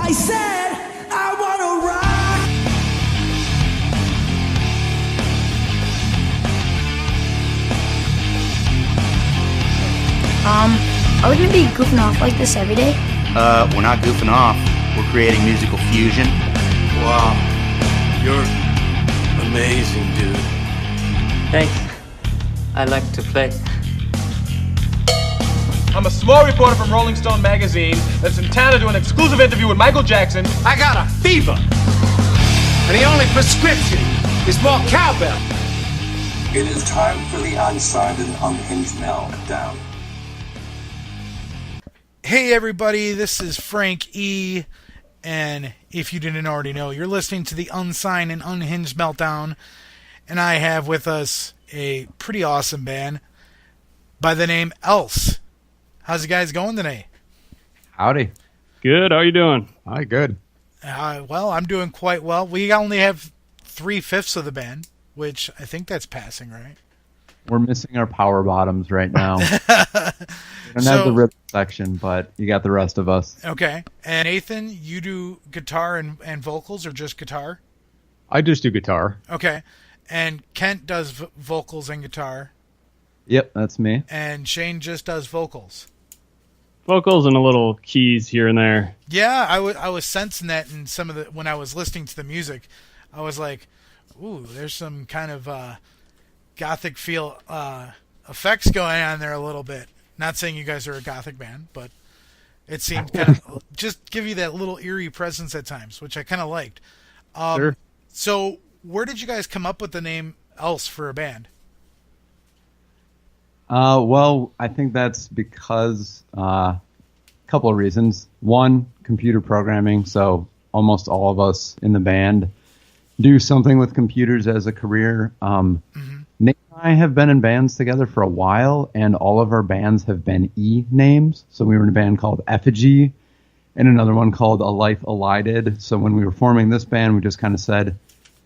I said I wanna rock. Are we gonna be goofing off like this every day? We're not goofing off. We're creating musical fusion. Wow, you're amazing, dude. Thanks. I like to play. I'm a small reporter from Rolling Stone magazine that's in town to do an exclusive interview with Michael Jackson. I got a fever, and the only prescription is more cowbell. It is time for the Unsigned and Unhinged Meltdown. Hey everybody, this is Frank E. And if you didn't already know, you're listening to the Unsigned and Unhinged Meltdown. And I have with us a pretty awesome band by the name Else. How's you guys going today? Howdy. Good. How you doing? Hi, good. Well, I'm doing quite well. We only have 3/5 of the band, which I think that's passing, right? We're missing our power bottoms right now. We don't have the rhythm section, but you got the rest of us. Okay. And Nathan, you do guitar and vocals or just guitar? I just do guitar. Okay. And Kent does vocals and guitar. Yep, that's me. And Shane just does vocals. Vocals and a little keys here and there. Yeah, I was sensing that in some of the when I was listening to the music. I was like, ooh, there's some kind of gothic feel effects going on there a little bit. Not saying you guys are a gothic band, but it seemed kind of just give you that little eerie presence at times, which I kind of liked. Sure. So where did you guys come up with the name Else for a band? Well, I think that's because a couple of reasons. One, computer programming. So almost all of us in the band do something with computers as a career. Nate and I have been in bands together for a while, and all of our bands have been E names. So we were in a band called Effigy and another one called A Life Elided. So when we were forming this band, we just kind of said,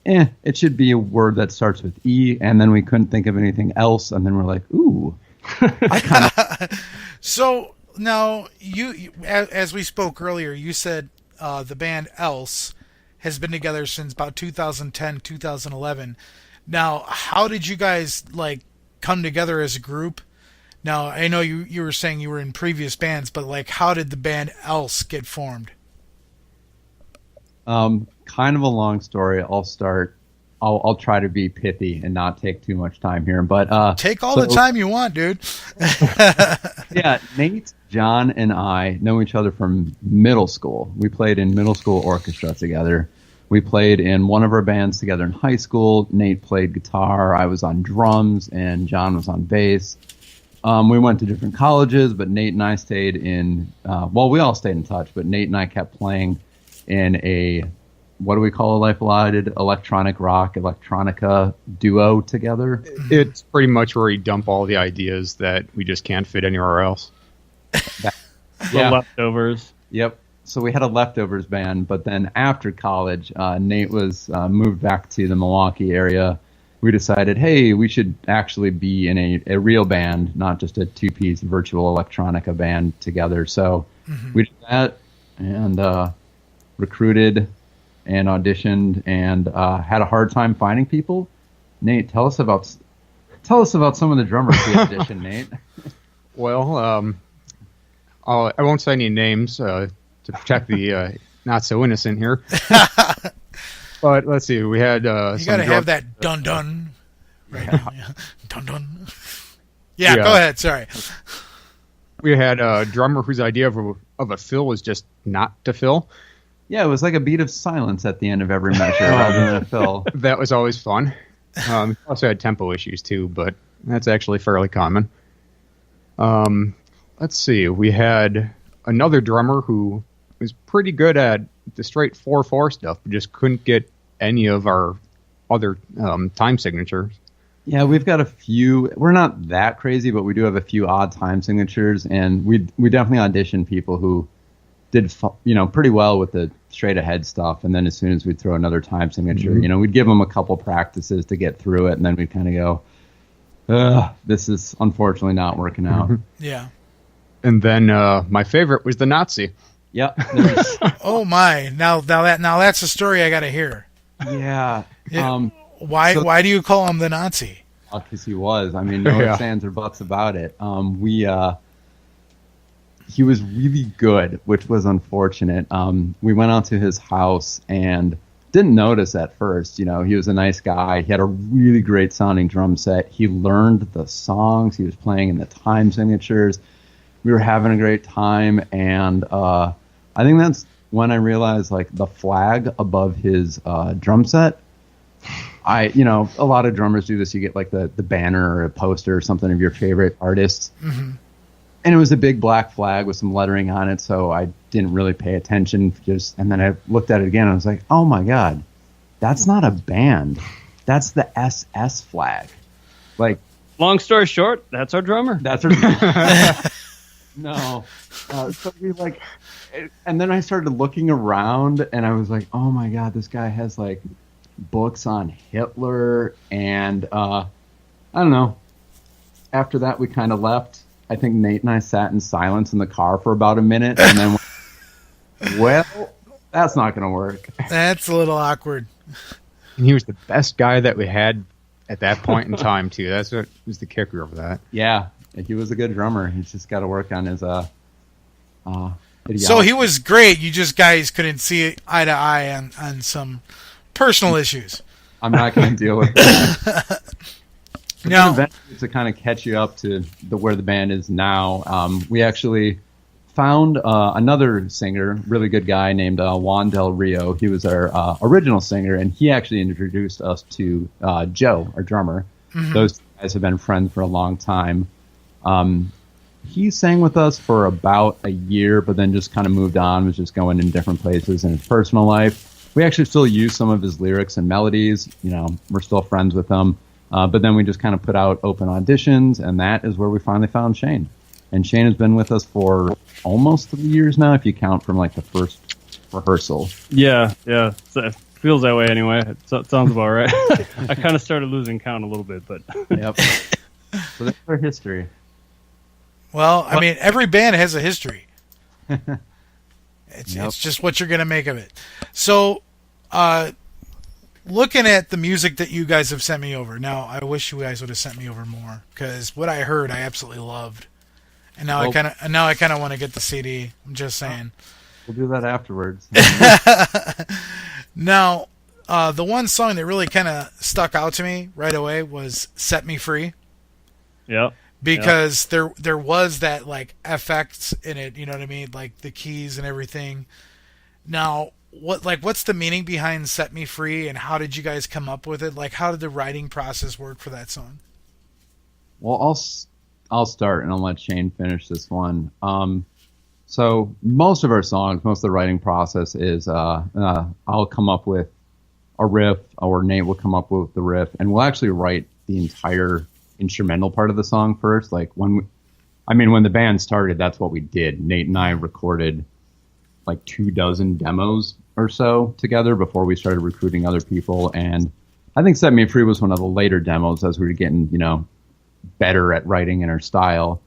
it should be a word that starts with E, and then we couldn't think of anything else, and then we're like, ooh. So now, you as we spoke earlier, you said the band Else has been together since about 2010, 2011. Now, how did you guys come together as a group? Now, I know you were saying you were in previous bands, but how did the band Else get formed? Kind of a long story. I'll start. I'll try to be pithy and not take too much time here. But take all the time you want, dude. Yeah, Nate, John, and I know each other from middle school. We played in middle school orchestra together. We played in one of our bands together in high school. Nate played guitar. I was on drums, and John was on bass. We went to different colleges, but Nate and I stayed in. We all stayed in touch, but Nate and I kept playing in a, what do we call a Life Elided, electronic rock, electronica duo together. It's pretty much where we dump all the ideas that we just can't fit anywhere else. The leftovers. Yep. So we had a leftovers band, but then after college, Nate was moved back to the Milwaukee area. We decided, hey, we should actually be in a real band, not just a two-piece virtual electronica band together. So we did that and recruited and auditioned and had a hard time finding people. Nate, tell us about some of the drummers we auditioned, Nate. Well, I won't say any names to protect the not so innocent here. But let's see, we had you got to have that dun dun, right? Dun dun. Yeah, go ahead. Sorry. We had a drummer whose idea of a fill was just not to fill. Yeah, it was like a beat of silence at the end of every measure rather than a fill. That was always fun. Also had tempo issues too, but that's actually fairly common. Let's see, we had another drummer who was pretty good at the straight 4/4 stuff, but just couldn't get any of our other time signatures. Yeah, we've got a few. We're not that crazy, but we do have a few odd time signatures, and we definitely auditioned people who did pretty well with the straight ahead stuff, and then as soon as we'd throw another time signature, we'd give them a couple practices to get through it, and then we'd kind of go, this is unfortunately not working out. Yeah. And then my favorite was the Nazi. Yep. there's- Oh my! Now that's a story I got to hear. yeah. Yeah. Why do you call him the Nazi? Because he was. I mean, no ifs, ands, or buts about it. He was really good, which was unfortunate. We went out to his house and didn't notice at first. He was a nice guy. He had a really great sounding drum set. He learned the songs. He was playing in the time signatures. We were having a great time, and I think that's when I realized, like, the flag above his drum set. A lot of drummers do this. You get like the banner or a poster or something of your favorite artists. Mm-hmm. And it was a big black flag with some lettering on it, so I didn't really pay attention. And then I looked at it again, and I was like, oh my God, that's not a band. That's the SS flag. Like, long story short, that's our drummer. That's our drummer. No. So we and then I started looking around, and I was like, oh my God, this guy has like books on Hitler, and I don't know. After that, we kind of left. I think Nate and I sat in silence in the car for about a minute, and then well, that's not going to work. That's a little awkward. And he was the best guy that we had at that point in time, too. That's what was the kicker of that. Yeah, he was a good drummer. He's just got to work on his ideology. So he was great. You just guys couldn't see eye to eye on some personal issues. I'm not going to deal with that. Now, eventually, to kind of catch you up to where the band is now, we actually found another singer, really good guy named Juan Del Rio. He was our original singer, and he actually introduced us to Joe, our drummer. Mm-hmm. Those guys have been friends for a long time. He sang with us for about a year, but then just kind of moved on, was just going in different places in his personal life. We actually still use some of his lyrics and melodies. We're still friends with him. But then we just kind of put out open auditions, and that is where we finally found Shane. And Shane has been with us for almost 3 years now, if you count from like the first rehearsal. Yeah. So it feels that way anyway. It sounds about right. I kind of started losing count a little bit, but yep. So that's our history. Well, I mean, every band has a history. It's just what you're going to make of it. So, looking at the music that you guys have sent me over, now I wish you guys would have sent me over more, because what I heard I absolutely loved, and now I kind of want to get the CD. I'm just saying. We'll do that afterwards. Now, the one song that really kind of stuck out to me right away was "Set Me Free." Yeah. Because there was that like effects in it, you know what I mean, like the keys and everything. Now, what's the meaning behind "Set Me Free," and how did you guys come up with it? Like, how did the writing process work for that song? Well, I'll start, and I'll let Shane finish this one. So most of our songs, most of the writing process is I'll come up with a riff, or Nate will come up with the riff, and we'll actually write the entire instrumental part of the song first. Like when the band started, that's what we did. Nate and I recorded like 24 demos or so together before we started recruiting other people. And I think "Set Me Free" was one of the later demos as we were getting, better at writing in our style.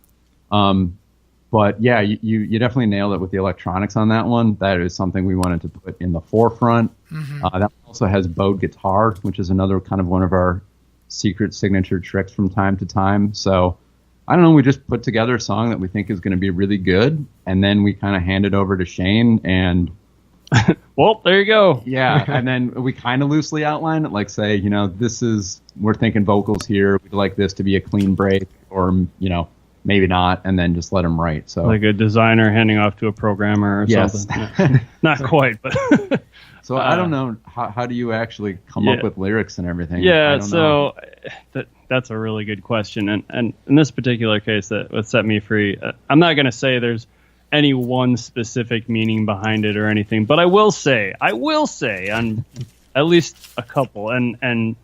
But yeah, you definitely nailed it with the electronics on that one. That is something we wanted to put in the forefront. Mm-hmm. That also has bowed guitar, which is another kind of one of our secret signature tricks from time to time. So I don't know, we just put together a song that we think is going to be really good, and then we kind of hand it over to Shane, and well, there you go. Yeah, and then we kind of loosely outline it, like say, we're thinking vocals here, we'd like this to be a clean break, or maybe not, and then just let them write. So like a designer handing off to a programmer or something. Not quite, but so I don't know, how do you actually come up with lyrics and everything? Yeah, so that's a really good question. And in this particular case, with "Set Me Free," I'm not going to say there's any one specific meaning behind it or anything, but I will say on at least a couple, and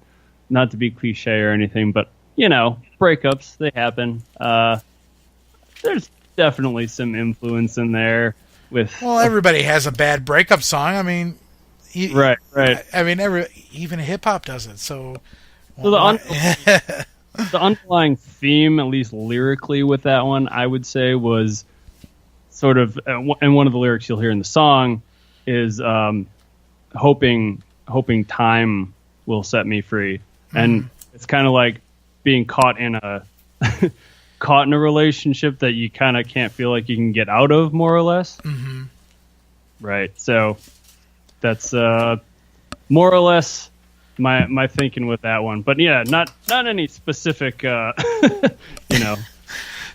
not to be cliche or anything, but breakups, they happen. There's definitely some influence in there with. Well, everybody has a bad breakup song. I mean, right. I mean, even hip hop does it. So the underlying theme, at least lyrically, with that one, I would say was sort of, and one of the lyrics you'll hear in the song is hoping time will set me free, and it's kind of like being caught in a relationship that you kind of can't feel like you can get out of, more or less. Mm-hmm. Right. So that's more or less my thinking with that one. But yeah, not any specific,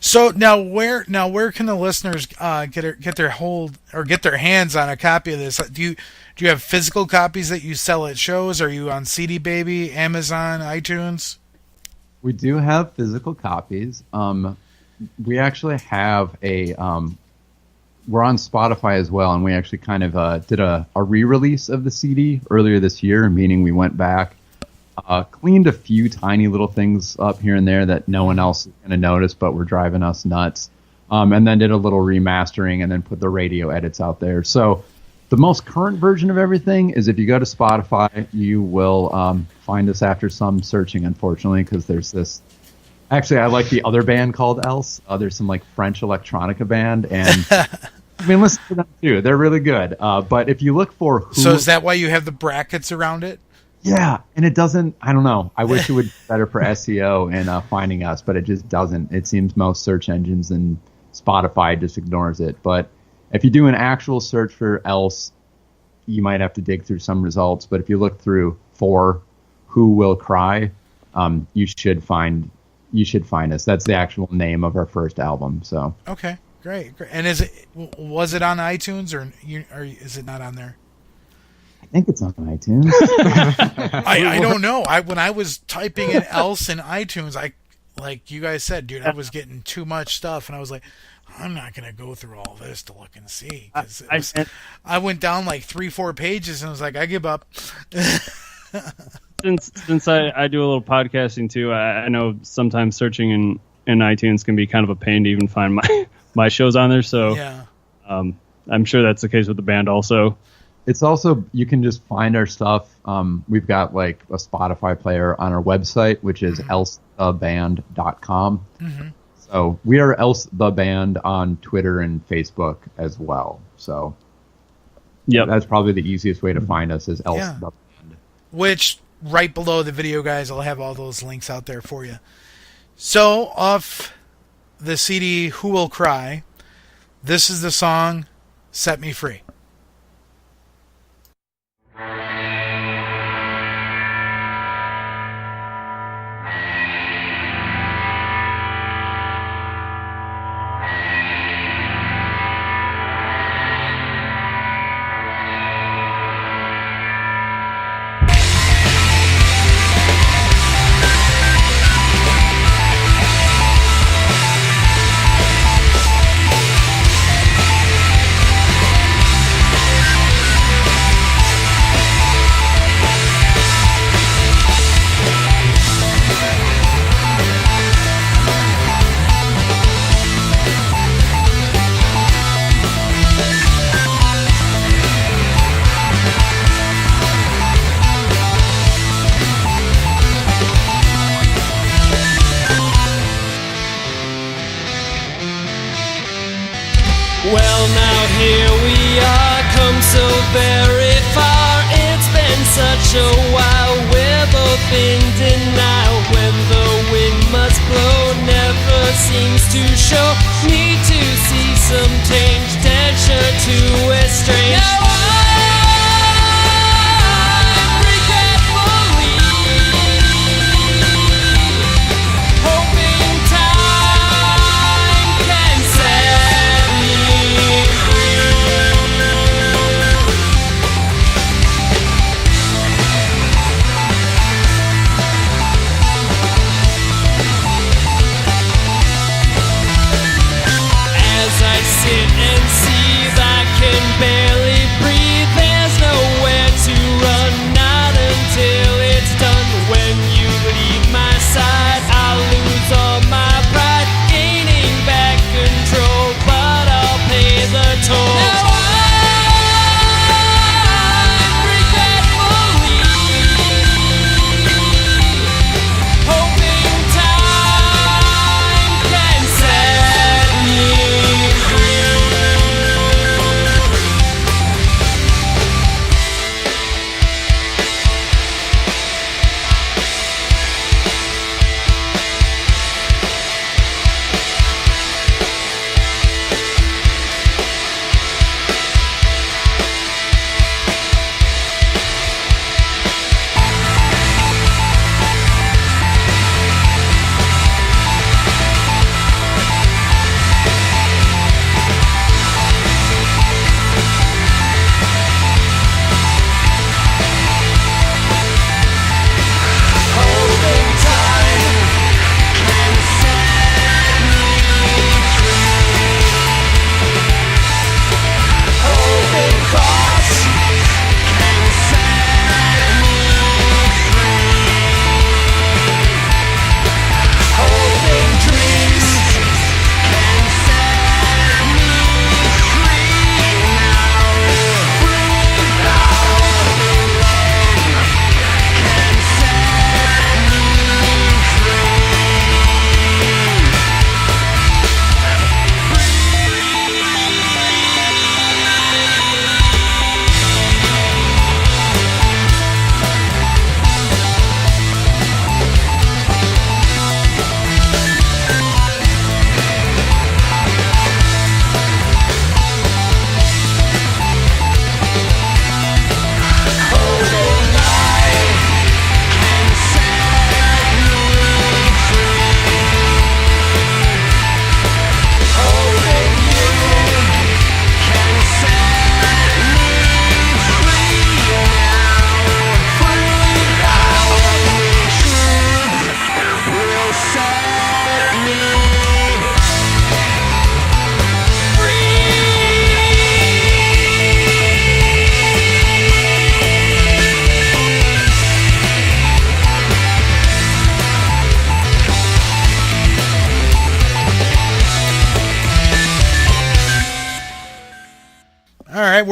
So now where can the listeners get their hands on a copy of this? Do you have physical copies that you sell at shows? Are you on CD Baby, Amazon, iTunes? We do have physical copies. We actually have we're on Spotify as well, and we actually kind of did a re-release of the CD earlier this year, meaning we went back, cleaned a few tiny little things up here and there that no one else is going to notice, but were driving us nuts, and then did a little remastering and then put the radio edits out there. So the most current version of everything is if you go to Spotify, you will find us after some searching, unfortunately, because there's this... Actually, I like the other band called Else. There's some like French electronica band, and I mean, listen to them too. They're really good. But if you look for who... So is that why you have the brackets around it? Yeah, and it doesn't... I don't know. I wish it would be better for SEO and finding us, but it just doesn't. It seems most search engines and Spotify just ignores it. But if you do an actual search for Else, you might have to dig through some results. But if you look through for Who Will Cry, you should find us. That's the actual name of our first album. So okay, great. And was it on iTunes or is it not on there? I think it's on iTunes. I don't know. When I was typing in Else in iTunes, like you guys said, dude, I was getting too much stuff, and I was like, I'm not gonna go through all this to look and see. I went down like 3-4 pages and I was like, I give up. Since I do a little podcasting too, I know sometimes searching in iTunes can be kind of a pain to even find my shows on there. So yeah. I'm sure that's the case with the band also. It's also, you can just find our stuff. We've got like a Spotify player on our website, which is elsetheband.com. Mm-hmm. So we are Else the Band on Twitter and Facebook as well. So yeah, that's probably the easiest way to find us is Else the Band. Which right below the video, guys, I'll have all those links out there for you. So off the CD Who Will Cry, this is the song Set Me Free. Well, now here we are, come so very far. It's been such a while, we're both in denial. When the wind must blow, never seems to show. Need to see some change, tension to estrange. Now I'm regretfully hoping time can set me free. As I sit and see that can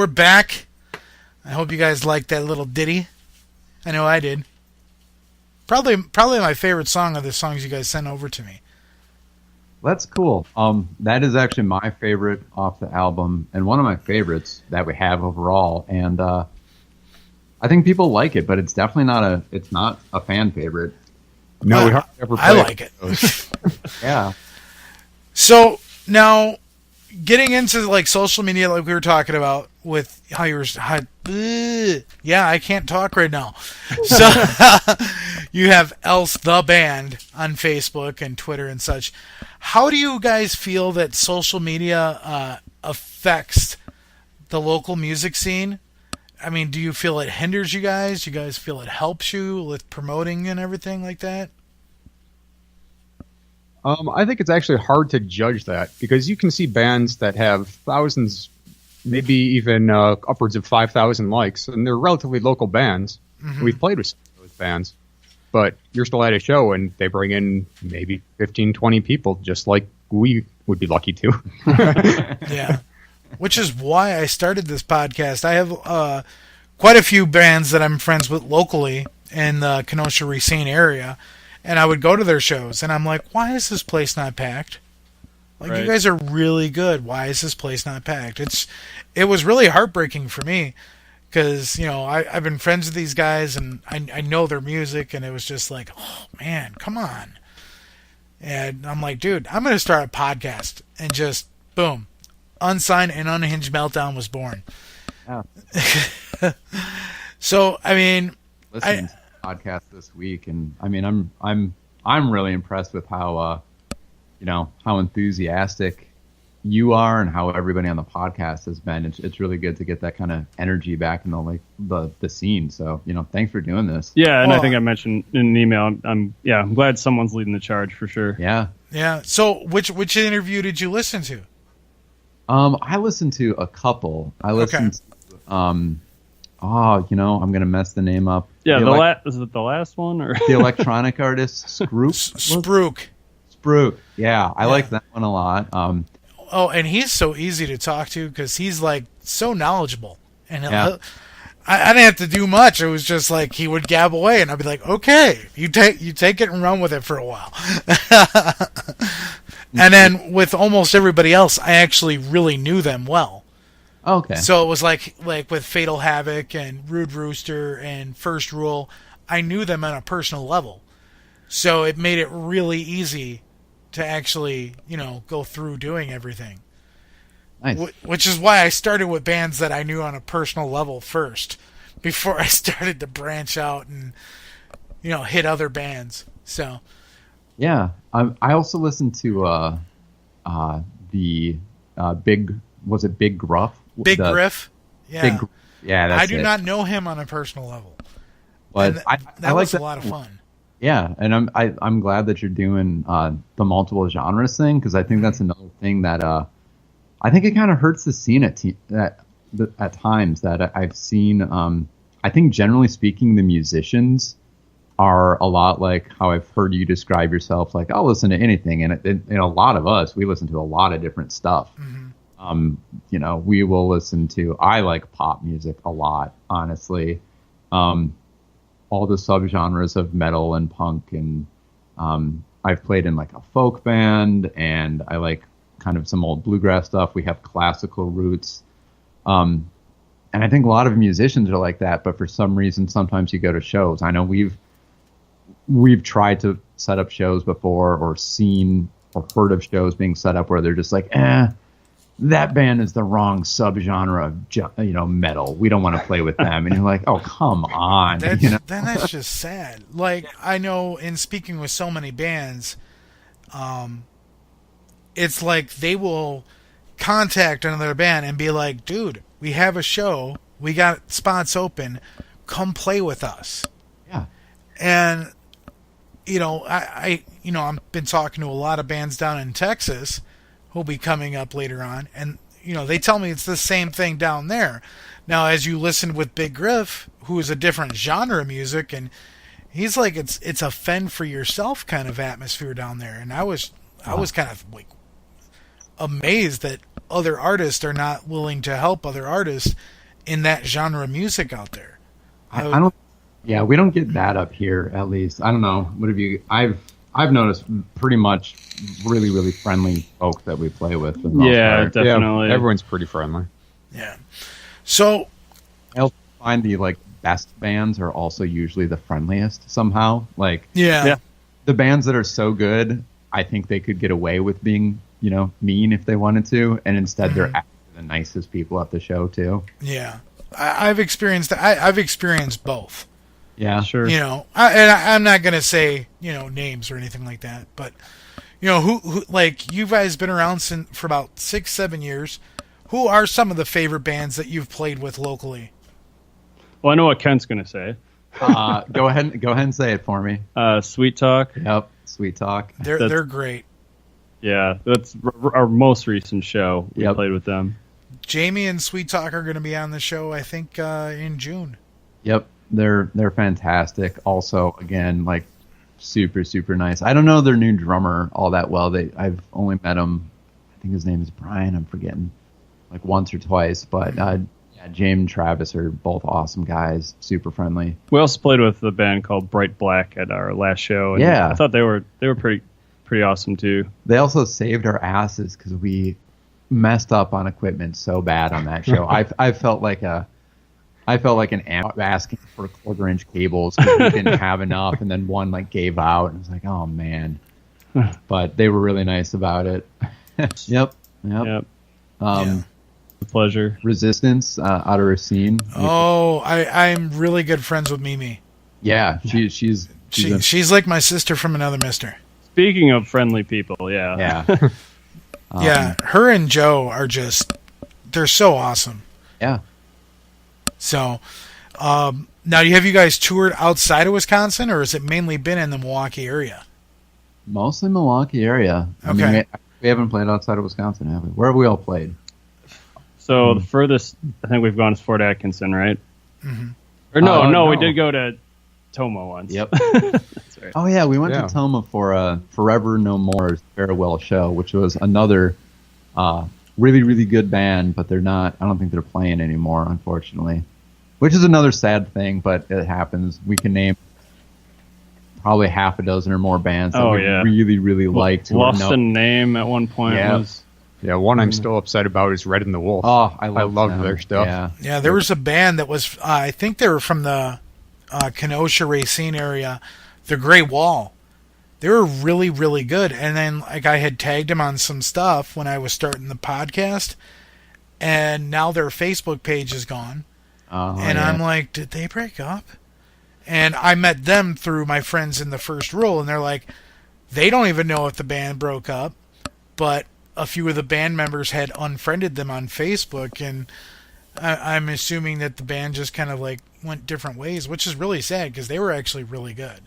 we're back. I hope you guys liked that little ditty. I know I did. Probably my favorite song of the songs you guys sent over to me. That's cool. That is actually my favorite off the album, and one of my favorites that we have overall. And I think people like it, but it's definitely not a fan favorite. No, we hardly ever play I like it. Yeah. So now, getting into like social media, like we were talking about, with how you were, yeah, I can't talk right now. So you have Else the Band on Facebook and Twitter and such. How do you guys feel that social media affects the local music scene? I mean, do you feel it hinders you guys? Do you guys feel it helps you with promoting and everything like that? I think it's actually hard to judge that because you can see bands that have thousands, maybe even upwards of 5,000 likes, and they're relatively local bands. Mm-hmm. We've played with some of those bands, but you're still at a show and they bring in maybe 15, 20 people, just like we would be lucky to. Yeah, which is why I started this podcast. I have quite a few bands that I'm friends with locally in the Kenosha-Racine area. And I would go to their shows, and I'm like, why is this place not packed? Like, right. You guys are really good. Why is this place not packed? It was really heartbreaking for me because, you know, I've been friends with these guys, and I know their music, and it was just like, oh, man, come on. And I'm like, dude, I'm going to start a podcast. And just, boom, Unsigned and Unhinged Meltdown was born. Yeah. So, I mean... Listen. Podcast this week, and I mean, I'm really impressed with how how enthusiastic you are and how everybody on the podcast has been. It's really good to get that kind of energy back in the scene. So thanks for doing this. Yeah, and I think I mentioned in an email. I'm glad someone's leading the charge for sure. Yeah. So which interview did you listen to? I listened to a couple. I listened to I'm going to mess the name up. Yeah, is it the last one? Or the electronic artist, Spruik? Spruik. Yeah, I like that one a lot. And he's so easy to talk to because he's, like, so knowledgeable. And I didn't have to do much. It was just, like, he would gab away, and I'd be like, okay, you take it and run with it for a while. And then with almost everybody else, I actually really knew them well. Okay. So it was like with Fatal Havoc and Rude Rooster and First Rule, I knew them on a personal level. So it made it really easy to actually, go through doing everything. Nice. Which is why I started with bands that I knew on a personal level first, before I started to branch out and, hit other bands. So. Yeah. I also listened to the Big Gruff? Big Griff? Yeah. That's I do not know him on a personal level. But that was a lot of fun. Yeah, and I'm glad that you're doing the multiple genres thing, because I think that's another thing that I think it kind of hurts the scene at times that I've seen. I think generally speaking, the musicians are a lot like how I've heard you describe yourself. Like, I'll listen to anything, and a lot of us, we listen to a lot of different stuff. Mm-hmm. We will listen to, I like pop music a lot, honestly. All the subgenres of metal and punk, and I've played in like a folk band, and I like kind of some old bluegrass stuff. We have classical roots. And I think a lot of musicians are like that, but for some reason, sometimes you go to shows. I know we've tried to set up shows before, or seen or heard of shows being set up where they're just like, that band is the wrong subgenre of metal. We don't want to play with them. And you're like, oh, come on. Then that's just sad. Like, I know in speaking with so many bands, it's like they will contact another band and be like, dude, we have a show. We got spots open. Come play with us. Yeah. And, I've been talking to a lot of bands down in Texas who'll be coming up later on, and they tell me it's the same thing down there. Now, as you listen with Big Griff, who is a different genre of music, and he's like, it's a fend for yourself kind of atmosphere down there, and I was kind of like, amazed that other artists are not willing to help other artists in that genre of music out there. I don't. Yeah, we don't get that up here. At least I don't know. What have you? I've noticed pretty much really, really friendly folks that we play with. For the most part. Definitely. Yeah, everyone's pretty friendly. Yeah. So I also find the best bands are also usually the friendliest somehow. Yeah. The bands that are so good, I think they could get away with being, mean if they wanted to, and instead they're actually the nicest people at the show too. Yeah. I've experienced I've experienced both. Yeah, sure. I'm not gonna say names or anything like that, but who you guys been around for about 6-7 years. Who are some of the favorite bands that you've played with locally? Well, I know what Kent's gonna say. Go ahead and say it for me. Sweet Talk. Yep, Sweet Talk. They're great. Yeah, that's our most recent show. We played with them. Jamie and Sweet Talk are going to be on the show, I think, in June. Yep, they're fantastic. Also, again, super, super nice. I don't know their new drummer all that well. I've only met him. I think his name is Brian. I'm forgetting, once or twice. But James and Travis are both awesome guys. Super friendly. We also played with a band called Bright Black at our last show. And I thought they were pretty awesome too. They also saved our asses because we messed up on equipment so bad on that show. I felt like an amp asking for 1/4-inch cables because we didn't have enough, and then one gave out, and I was like, oh man. But they were really nice about it. Yep. Pleasure. Resistance out of Racine. I'm really good friends with Mimi. Yeah, she's like my sister from another mister. Speaking of friendly people, yeah. Yeah, her and Joe are they're so awesome. Yeah. So, now have you guys toured outside of Wisconsin, or has it mainly been in the Milwaukee area? Mostly Milwaukee area. Okay. I mean, we haven't played outside of Wisconsin, have we? Where have we all played? So the furthest I think we've gone is Fort Atkinson, right? Mm-hmm. Or no, we did go to Toma once. Yep. That's right. Oh yeah, we went to Toma for Forever No More's farewell show, which was another really, really good band, but I don't think they're playing anymore, unfortunately. Which is another sad thing, but it happens. We can name probably half a dozen or more bands that we really, really liked. Lost a name at one point. One I'm still upset about is Red and the Wolf. Oh, I love their stuff. Yeah, there was a band that was, I think they were from the Kenosha Racine area, the Great Wall. They were really, really good. And then I had tagged them on some stuff when I was starting the podcast, and now their Facebook page is gone. I'm like, did they break up? And I met them through my friends in the first row, and they're like, they don't even know if the band broke up, but a few of the band members had unfriended them on Facebook, and I'm assuming that the band just kind of went different ways, which is really sad because they were actually really good.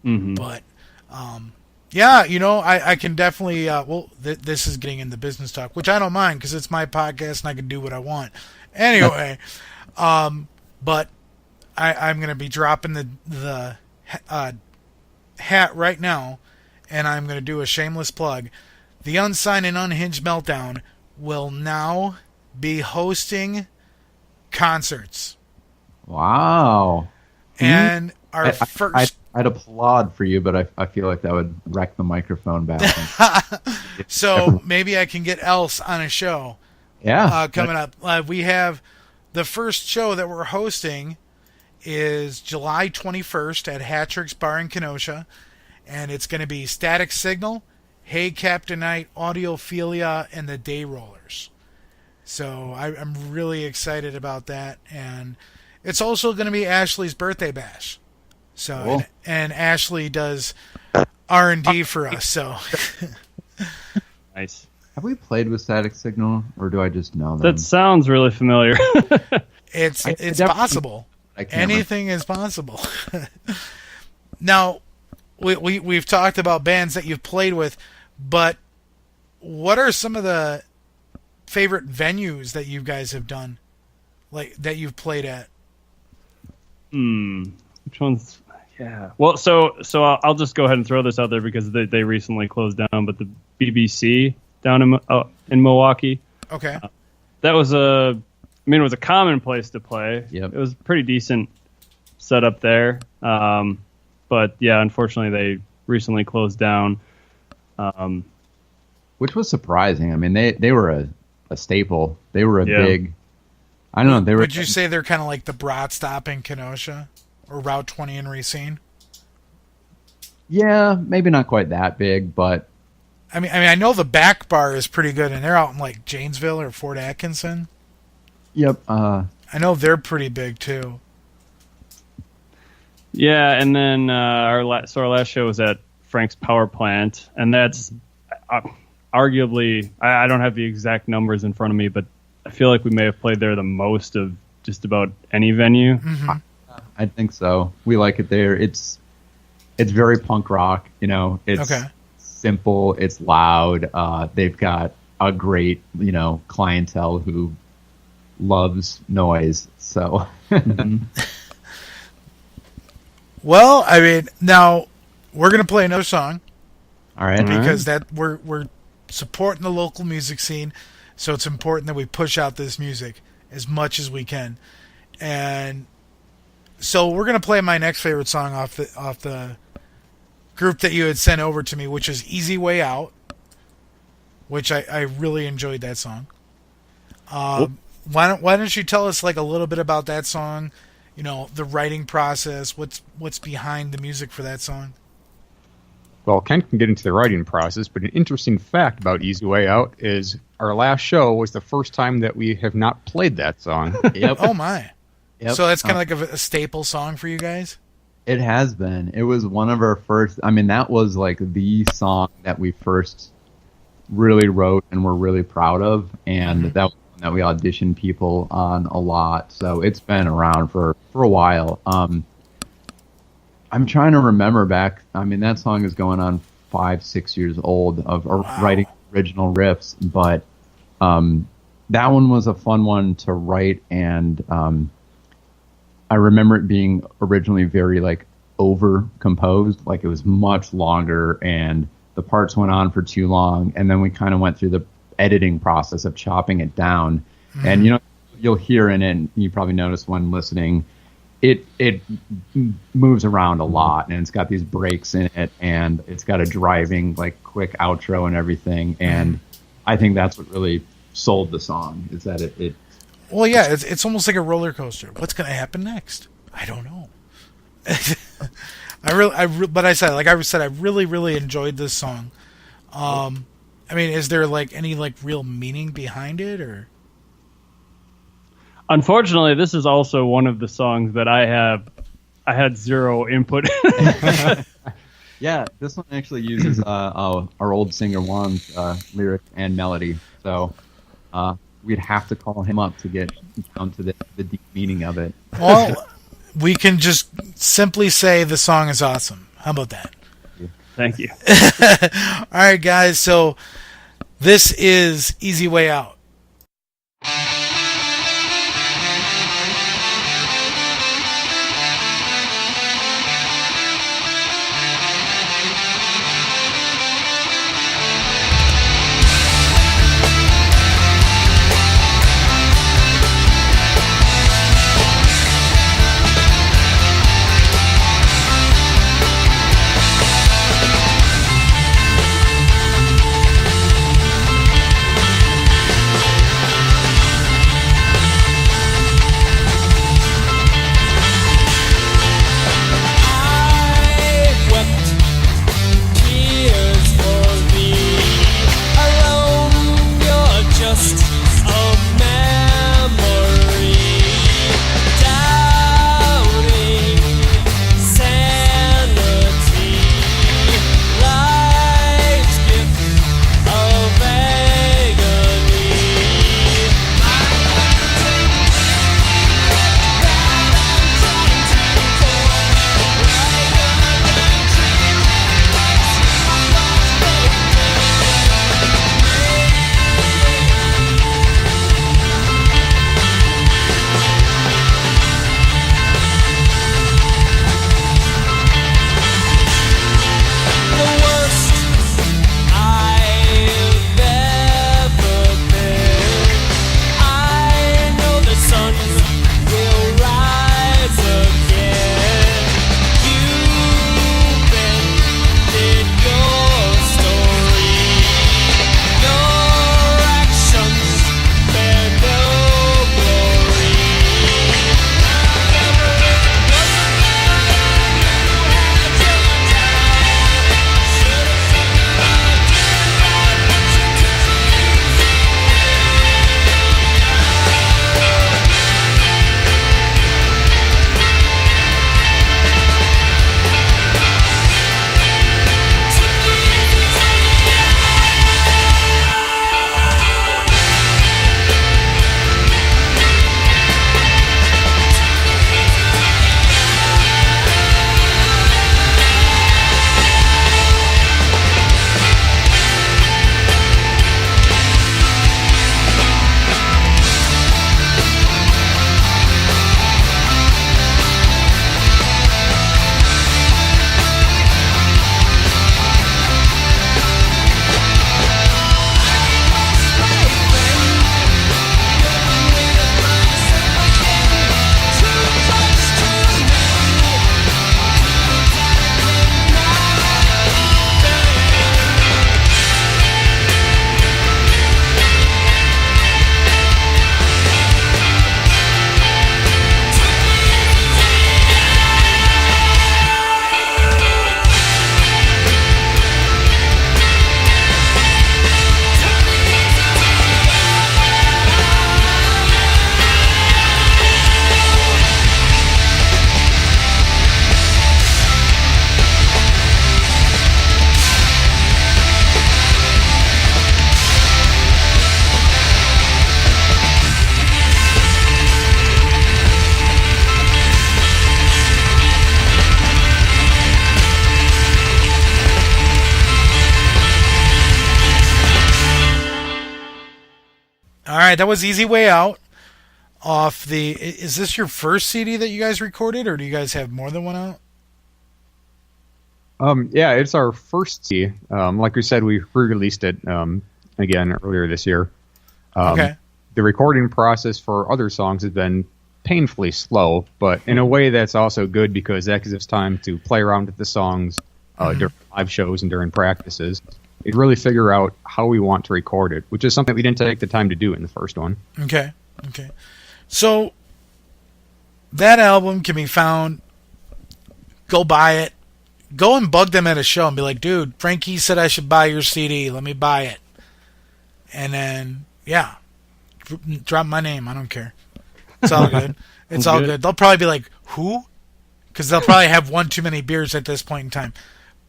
Mm-hmm. But I can definitely this is getting into business talk, which I don't mind because it's my podcast and I can do what I want anyway. But I'm going to be dropping the hat right now, and I'm going to do a shameless plug. The Unsigned and Unhinged Meltdown will now be hosting concerts. Wow. And our first... I'd applaud for you, but I feel like that would wreck the microphone balance. So maybe I can get Else on a show. Yeah. Coming up. We have the first show that we're hosting is July 21st at Hattrick's Bar in Kenosha, and it's going to be Static Signal, Hey Captain Knight, Audiophilia, and the Day Rollers. So I'm really excited about that, and it's also going to be Ashley's birthday bash. So cool. and Ashley does R&D for us. So nice. Have we played with Static Signal, or do I just know them? That sounds really familiar. It's possible. Anything is possible. Now, we've talked about bands that you've played with, but what are some of the favorite venues that you guys have done, that you've played at? Which ones? Yeah. Well, so I'll just go ahead and throw this out there because they recently closed down, but the BBC down in Milwaukee. Okay. That was it was a common place to play. Yep. It was pretty decent setup there. But yeah, unfortunately they recently closed down. Which was surprising. I mean, they were a staple. They were a big. I don't know. They were. Would you say they're kind of like the Brat Stop in Kenosha or Route 20 in Racine? Yeah, maybe not quite that big, but I mean, I know the Back Bar is pretty good, and they're out in like Janesville or Fort Atkinson. Yep. I know they're pretty big too. Yeah, and then our last show was at Frank's Power Plant, and that's arguably, I don't have the exact numbers in front of me, but I feel like we may have played there the most of just about any venue. Mm-hmm. I think so. We like it there. It's very punk rock. It's simple. It's loud. They've got a great clientele who loves noise. So. Well, I mean, now we're gonna play another song. All right. Because that we're supporting the local music scene, so it's important that we push out this music as much as we can. And so we're gonna play my next favorite song off the group that you had sent over to me, which is Easy Way Out, which I really enjoyed that song. Why don't you tell us like a little bit about that song? The writing process, what's behind the music for that song? Well, Ken can get into the writing process, but an interesting fact about Easy Way Out is our last show was the first time that we have not played that song. Yep. Oh, my. Yep. So that's kind of like a staple song for you guys? It has been. It was one of our first. I mean, that was like the song that we first really wrote and were really proud of, and that was one that we auditioned people on a lot. So it's been around for a while. I'm trying to remember back. I mean, that song is going on 5-6 years old of writing original riffs, but that one was a fun one to write, and I remember it being originally very like over composed, like it was much longer, and the parts went on for too long, and then we kind of went through the editing process of chopping it down, and you'll hear in it, and you probably noticed when listening. It moves around a lot, and it's got these breaks in it, and it's got a driving, like, quick outro and everything. And I think that's what really sold the song, is that it well, yeah, it's almost like a roller coaster. What's going to happen next? I don't know. I really, really enjoyed this song. I mean, is there like any like real meaning behind it, or? Unfortunately, this is also one of the songs that I had zero input. Yeah, this one actually uses our old singer Juan's lyric and melody, so we'd have to call him up to get down to the deep meaning of it. Well, we can just simply say the song is awesome. How about that? Thank you. All right, guys, so this is Easy Way Out. right, that was Easy Way Out. Off the, is this your first CD that you guys recorded, or do you guys have more than one out? Yeah, it's our first CD. Like we said, we re-released it again earlier this year. Okay. The recording process for other songs has been painfully slow, but in a way that's also good because that gives us time to play around with the songs during live shows and during practices. And really figure out how we want to record it, which is something we didn't take the time to do in the first one. Okay. So that album can be found. Go buy it. Go and bug them at a show and be like, dude, Frankie said I should buy your CD. Let me buy it. And then, yeah, drop my name. I don't care. It's all good. It's all good. They'll probably be like, who? Because they'll probably have one too many beers at this point in time.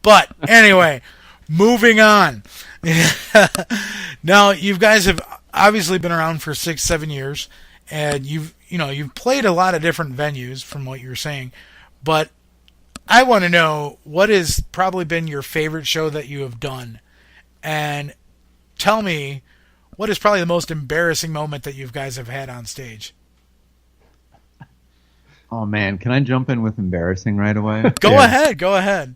But anyway, moving on. Now, you guys have obviously been around for 6-7 years, and you've played a lot of different venues from what you're saying. But I want to know what has probably been your favorite show that you have done, and tell me what is probably the most embarrassing moment that you guys have had on stage. Oh man, can I jump in with embarrassing right away? Go ahead.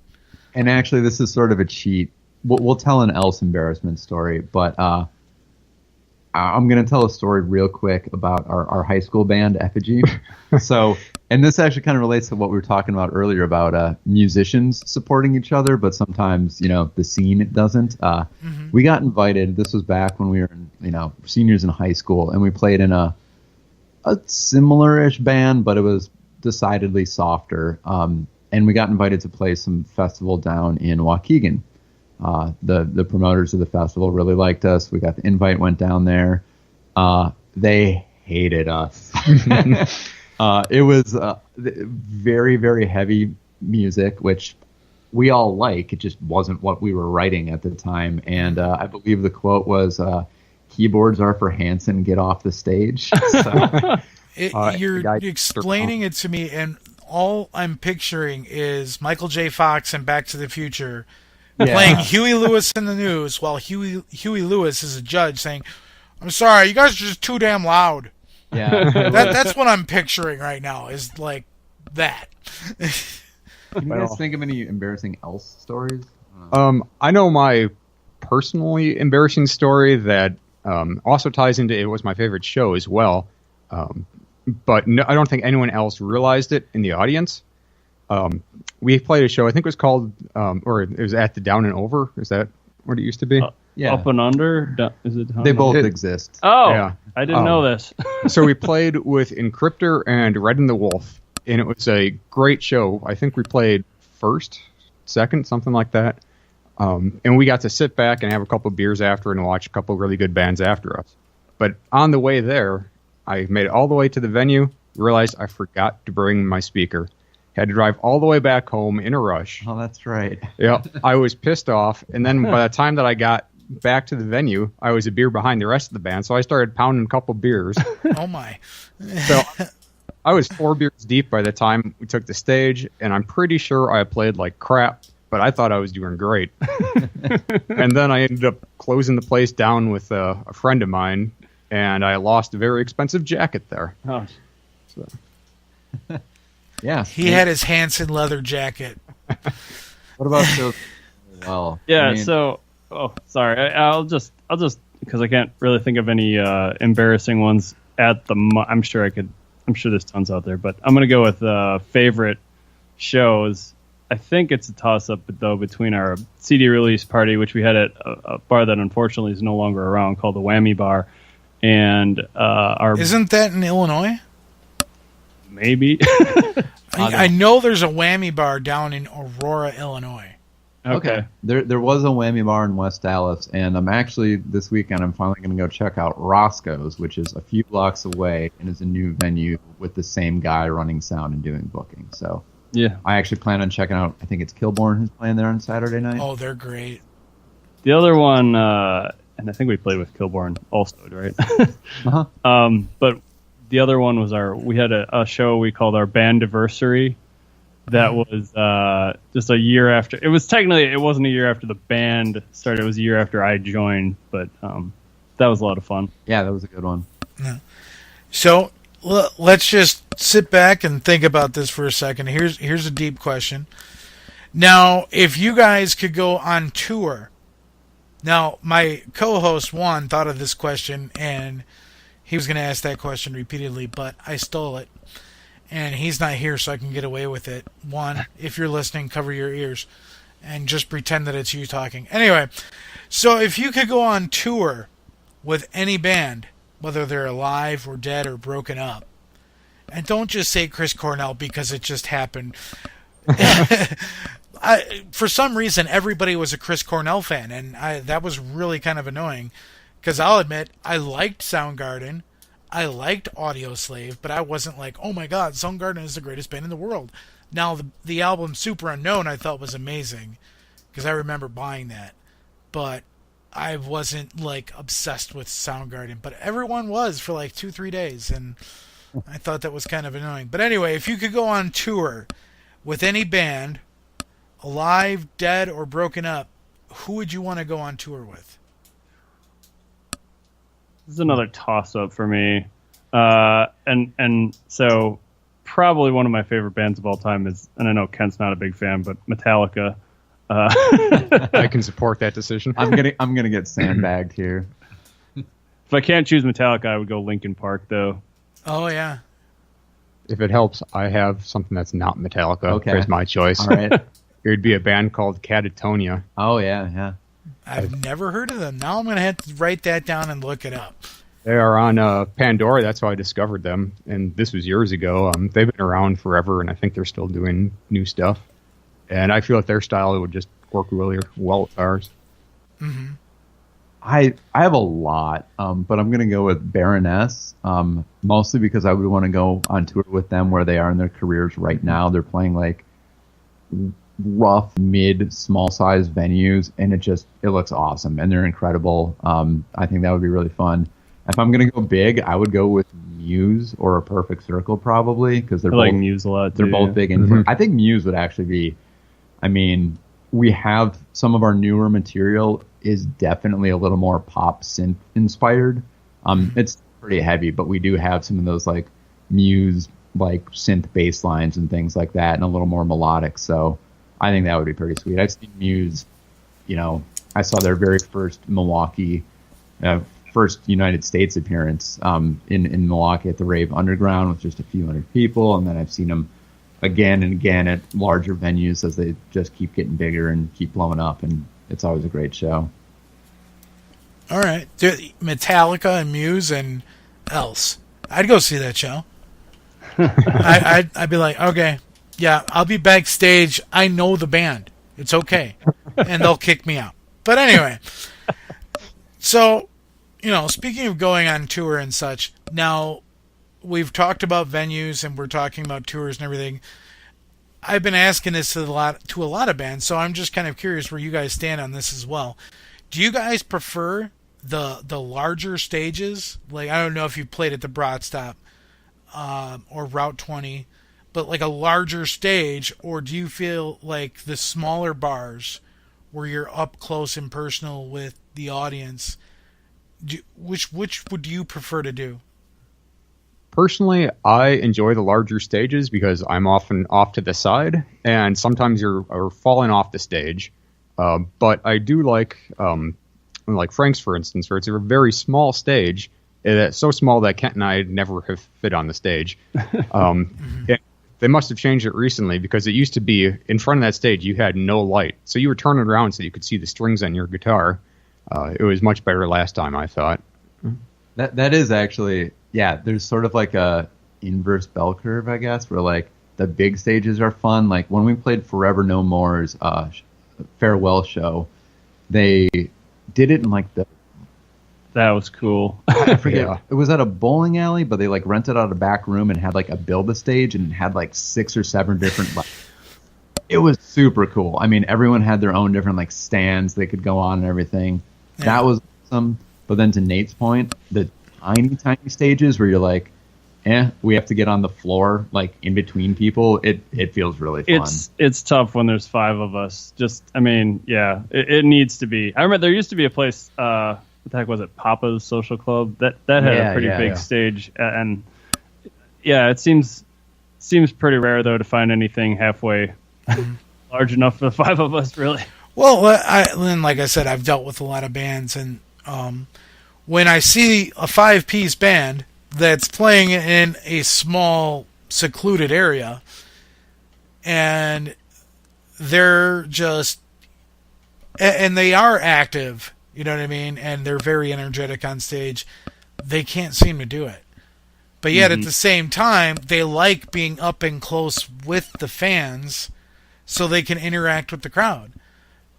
And actually, this is sort of a cheat. We'll tell an else embarrassment story, but I'm going to tell a story real quick about our high school band, Effigy. So, and this actually kind of relates to what we were talking about earlier about musicians supporting each other, but sometimes, the scene doesn't. We got invited. This was back when we were, seniors in high school, and we played in a similar-ish band, but it was decidedly softer. And we got invited to play some festival down in Waukegan. The promoters of the festival really liked us. We got the invite, went down there. They hated us. It was very, very heavy music, which we all like. It just wasn't what we were writing at the time. And I believe the quote was, keyboards are for Hanson, get off the stage. So, you're explaining it to me, and all I'm picturing is Michael J. Fox in Back to the Future playing Huey Lewis in the news while Huey Lewis is a judge saying, I'm sorry, you guys are just too damn loud. Yeah. That's what I'm picturing right now, is like that. Can you guys think of any embarrassing else stories? I know my personally embarrassing story that also ties into it was my favorite show as well. But no, I don't think anyone else realized it in the audience. We played a show, I think it was called, or it was at the Down and Over. Is that what it used to be? Yeah. Up and Under? Is it? They both exist. Oh, yeah. I didn't know this. So we played with Encryptor and Red and the Wolf, and it was a great show. I think we played first, second, something like that. And we got to sit back and have a couple of beers after and watch a couple of really good bands after us. But on the way there, I made it all the way to the venue, realized I forgot to bring my speaker. Had to drive all the way back home in a rush. Oh, that's right. Yeah, I was pissed off. And then by the time that I got back to the venue, I was a beer behind the rest of the band, so I started pounding a couple beers. Oh, my. So I was 4 beers deep by the time we took the stage, and I'm pretty sure I played like crap, but I thought I was doing great. And then I ended up closing the place down with a friend of mine, and I lost a very expensive jacket there. Oh. So. Yeah. He had his Hanson leather jacket. What about shows? Well, yeah. Sorry. I'll just because I can't really think of any embarrassing ones at the. I'm sure there's tons out there, but I'm gonna go with favorite shows. I think it's a toss-up, though, between our CD release party, which we had at a bar that unfortunately is no longer around, called the Whammy Bar, and our. Isn't that in Illinois? Maybe. I know there's a Whammy Bar down in Aurora, Illinois. Okay. There was a Whammy Bar in West Dallas, and I'm actually, this weekend, I'm finally going to go check out Roscoe's, which is a few blocks away, and is a new venue with the same guy running sound and doing booking. So yeah, I actually plan on checking out, I think it's Kilborn who's playing there on Saturday night. Oh, they're great. The other one, and I think we played with Kilborn also, right? Uh-huh. But the other one was we had a show we called our Bandiversary. That was just a year after. It wasn't a year after the band started. It was a year after I joined, but that was a lot of fun. Yeah, that was a good one. No. So let's just sit back and think about this for a second. Here's a deep question. Now, if you guys could go on tour, now my co-host Juan thought of this question, and he was going to ask that question repeatedly, but I stole it, and he's not here, so I can get away with it. Juan, if you're listening, cover your ears and just pretend that it's you talking. Anyway, so if you could go on tour with any band, whether they're alive or dead or broken up, and don't just say Chris Cornell because it just happened. For some reason, everybody was a Chris Cornell fan, and that was really kind of annoying, because I'll admit, I liked Soundgarden, I liked Audioslave, but I wasn't like, oh my god, Soundgarden is the greatest band in the world. Now, the album Super Unknown I thought was amazing, because I remember buying that, but I wasn't like obsessed with Soundgarden, but everyone was for like 2-3 days, and I thought that was kind of annoying. But anyway, if you could go on tour with any band, alive, dead, or broken up, who would you want to go on tour with? This is another toss-up for me. And so probably one of my favorite bands of all time is, and I know Kent's not a big fan, but Metallica. I can support that decision. I'm gonna get sandbagged here. If I can't choose Metallica, I would go Linkin Park, though. Oh, yeah. If it helps, I have something that's not Metallica. Okay. Here's my choice. All right. It would be a band called Catatonia. Oh, yeah. I've never heard of them. Now I'm going to have to write that down and look it up. They are on Pandora. That's how I discovered them. And this was years ago. They've been around forever, and I think they're still doing new stuff. And I feel like their style would just work really well with ours. Mm-hmm. I have a lot, but I'm going to go with Baroness, mostly because I would want to go on tour with them where they are in their careers right now. They're playing like rough, small size venues, and it looks awesome, and they're incredible. I think that would be really fun. If I'm going to go big, I would go with Muse or A Perfect Circle, probably, because they're both, like Muse a lot, they're too. both big. Mm-hmm. I think Muse would actually be, I mean, we have some of our newer material is definitely a little more pop synth inspired. It's pretty heavy, but we do have some of those like Muse like synth bass lines and things like that, and a little more melodic. So I think that would be pretty sweet. I've seen Muse, I saw their very first Milwaukee, first United States appearance in Milwaukee at the Rave Underground with just a few hundred people, and then I've seen them again and again at larger venues as they just keep getting bigger and keep blowing up, and it's always a great show. All right. Metallica and Muse and else. I'd go see that show. I'd be like, okay, yeah, I'll be backstage. I know the band. It's okay. And they'll kick me out. But anyway, so, speaking of going on tour and such, now we've talked about venues and we're talking about tours and everything. I've been asking this to a lot of bands, so I'm just kind of curious where you guys stand on this as well. Do you guys prefer the larger stages? Like, I don't know if you played at the Broad Stop or Route 20, but like a larger stage, or do you feel like the smaller bars where you're up close and personal with the audience? Which would you prefer to do? Personally, I enjoy the larger stages because I'm often off to the side, and sometimes you're falling off the stage. But I do like Frank's, for instance, where it's a very small stage. It's so small that Kent and I never have fit on the stage. They must have changed it recently, because it used to be in front of that stage you had no light, so you were turning around so you could see the strings on your guitar. It was much better last time, I thought. That is actually, yeah, there's sort of like a inverse bell curve, I guess, where like the big stages are fun. Like when we played Forever No More's farewell show, they did it in like that was cool. I forget. Yeah. It was at a bowling alley, but they like rented out a back room and had like a build-a-stage and had like 6 or 7 different. It was super cool. I mean, everyone had their own different like stands they could go on and everything. Yeah. That was awesome. But then to Nate's point, the tiny stages where you're like, we have to get on the floor like in between people. It feels really fun. It's tough when there's 5 of us. It needs to be. I remember there used to be a place was it Papa's Social Club? That had a pretty big stage, and it seems pretty rare though to find anything halfway large enough for the five of us, really. Well, like I said, I've dealt with a lot of bands, and when I see a 5-piece band that's playing in a small, secluded area, and they're just, and they are active, you know what I mean, and they're very energetic on stage, they can't seem to do it. But yet at the same time, they like being up and close with the fans so they can interact with the crowd.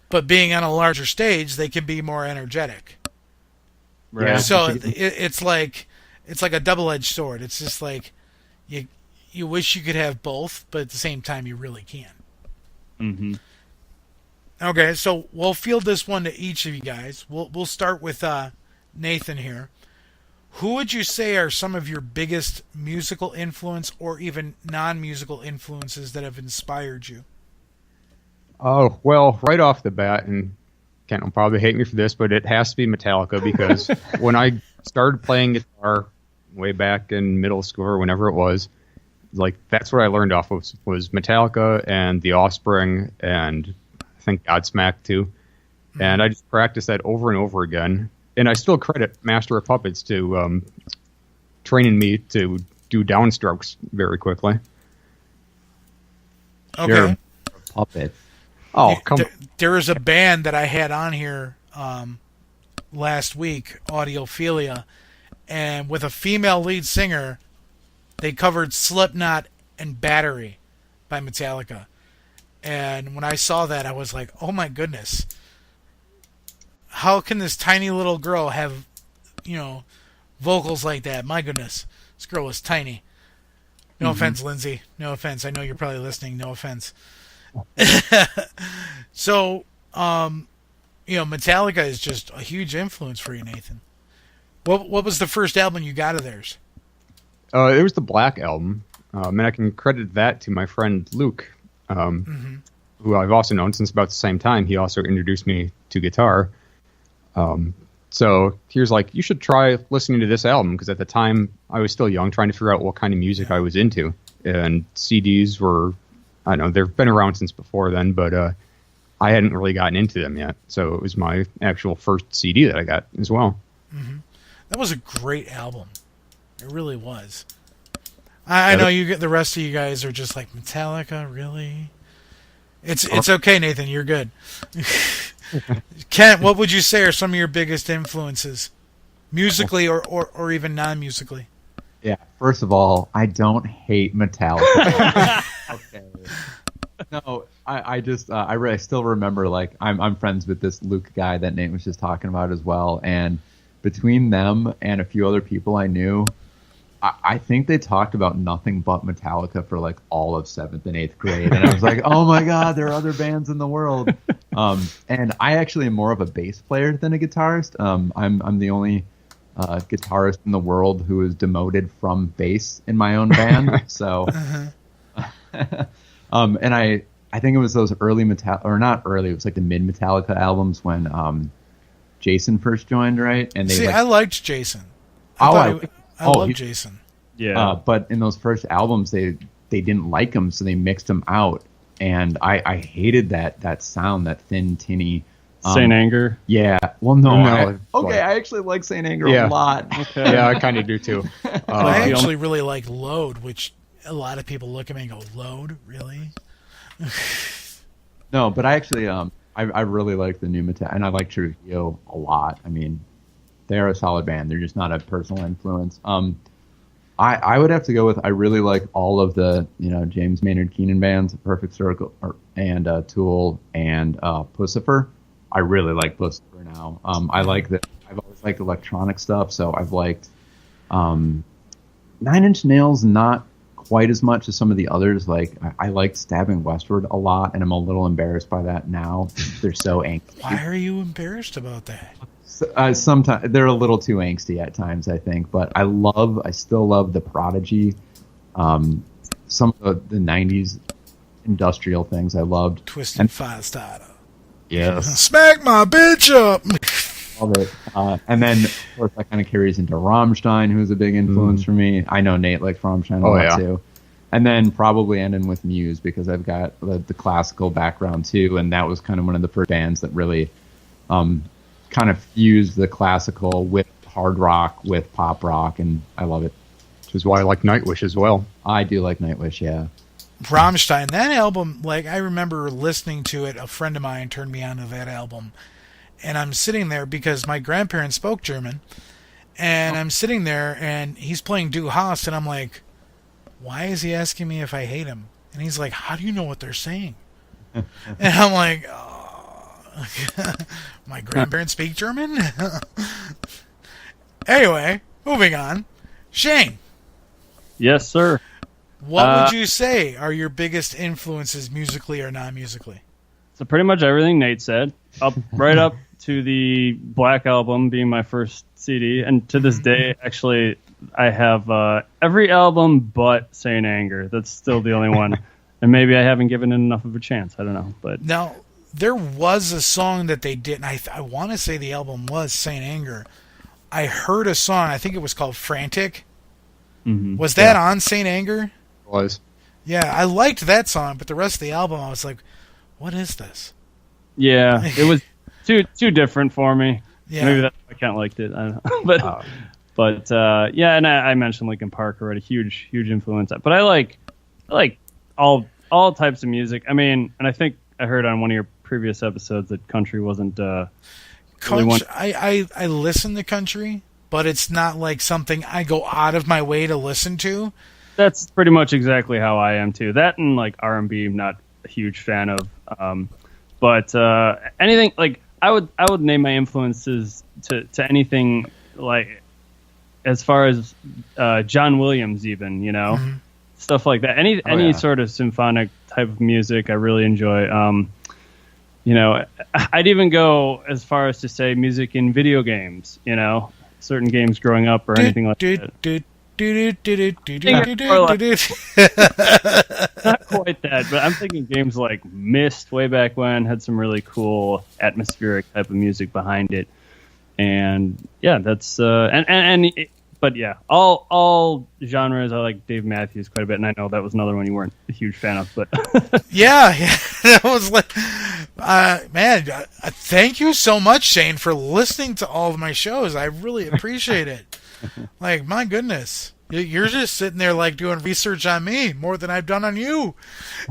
But being on a larger stage, they can be more energetic. Right. So it's like a double-edged sword. It's just like you wish you could have both, but at the same time, you really can't. Mm-hmm. Okay, so we'll field this one to each of you guys. We'll start with Nathan here. Who would you say are some of your biggest musical influence or even non-musical influences that have inspired you? Oh, well, right off the bat, and Kent will probably hate me for this, but it has to be Metallica, because when I started playing guitar way back in middle school or whenever it was, like, that's what I learned off of was Metallica and The Offspring and I think Godsmack too. And I just practiced that over and over again. And I still credit Master of Puppets to training me to do downstrokes very quickly. Okay. Sure. Puppets. Oh, come on. There is a band that I had on here last week, Audiophilia, and with a female lead singer, they covered Slipknot and Battery by Metallica. And when I saw that, I was like, oh my goodness. How can this tiny little girl have, vocals like that? My goodness. This girl is tiny. No offense, Lindsay. No offense. I know you're probably listening. No offense. So, Metallica is just a huge influence for you, Nathan. What was the first album you got of theirs? It was the Black Album. And I can credit that to my friend Luke, who I've also known since about the same time. He also introduced me to guitar. So he was like, you should try listening to this album, because at the time I was still young, trying to figure out what kind of music I was into. And CDs were, I don't know, they've been around since before then, but I hadn't really gotten into them yet. So it was my actual first CD that I got as well. Mm-hmm. That was a great album. It really was. I know you get the rest of you guys are just like, Metallica, really? It's okay, Nathan. You're good. Kent, what would you say are some of your biggest influences, musically or even non-musically? Yeah. First of all, I don't hate Metallica. Okay. No, I still remember, like, I'm friends with this Luke guy that Nate was just talking about as well, and between them and a few other people I knew, I think they talked about nothing but Metallica for like all of 7th and 8th grade, and I was like, oh my god, there are other bands in the world. And I actually am more of a bass player than a guitarist. I'm the only guitarist in the world who is demoted from bass in my own band. So, and I think it was those early or not early, it was like the mid Metallica albums when Jason first joined, right? And they I liked Jason. I love Jason. Yeah. But in those first albums, they didn't like him, so they mixed him out, and I hated that sound, that thin, tinny. Saint Anger. Yeah. Well, no. I actually like Saint Anger a lot. Okay. Yeah, I kind of do too. I actually really like Load, which a lot of people look at me and go, Load, really? No, but I actually I really like the new Metallica, and I like Trujillo a lot. I mean, they're a solid band. They're just not a personal influence. I would have to go with, I really like all of the James Maynard Keenan bands, Perfect Circle and Tool and Pussifer. I really like Pussifer now. I like that. I've always liked electronic stuff, so I've liked 9 Inch Nails not quite as much as some of the others. Like I liked Stabbing Westward a lot, and I'm a little embarrassed by that now. They're so angsty. Why are you embarrassed about that? Sometimes they're a little too angsty at times, I think, but I still love the Prodigy, some of the 90s industrial things I loved. Twisted Firestarter. Yes. Smack my bitch up. Love it. And then, of course, that kind of carries into Rammstein, who's a big influence for me. I know Nate likes Rammstein a lot, too. And then probably ending with Muse, because I've got the classical background, too, and that was kind of one of the first bands that really kind of fused the classical with hard rock, with pop rock, and I love it. Which is why I like Nightwish as well. I do like Nightwish, yeah. Rammstein, that album, like, I remember listening to it. A friend of mine turned me on to that album. And I'm sitting there because my grandparents spoke German. And I'm sitting there, and he's playing Du Hast, and I'm like, why is he asking me if I hate him? And he's like, how do you know what they're saying? And I'm like, oh, my grandparents speak German? Anyway, moving on. Shane. Yes, sir. What would you say are your biggest influences musically or non-musically? So pretty much everything Nate said, right up to the Black Album being my first CD, and to this day, actually, I have every album but Saint Anger. That's still the only one, and maybe I haven't given it enough of a chance. I don't know, but now there was a song that they did, and I want to say the album was Saint Anger. I heard a song, I think it was called Frantic. Mm-hmm. Was that on Saint Anger? It was. Yeah, I liked that song, but the rest of the album, I was like, what is this? Yeah, it was too different for me. Yeah. Maybe that's why I kind of liked it. I don't know. But yeah, and I mentioned Linkin Park already, huge influence. But I like all types of music. I mean, and I think I heard on one of your previous episodes that country wasn't country. I listen to country, but it's not like something I go out of my way to listen to. That's pretty much exactly how I am too. That and like R&B, I'm not a huge fan of. But anything like I would name my influences to anything like as far as John Williams, even, you know, stuff like that. Any sort of symphonic type of music I really enjoy. You know, I'd even go as far as to say music in video games. You know, certain games growing up or anything like that. Not quite that, but I'm thinking games like Myst way back when had some really cool atmospheric type of music behind it, and yeah, that's but yeah, all genres. I like Dave Matthews quite a bit, and I know that was another one you weren't a huge fan of, but yeah, that was like, man, thank you so much, Shane, for listening to all of my shows. I really appreciate it. Like, my goodness, you're just sitting there like doing research on me more than I've done on you,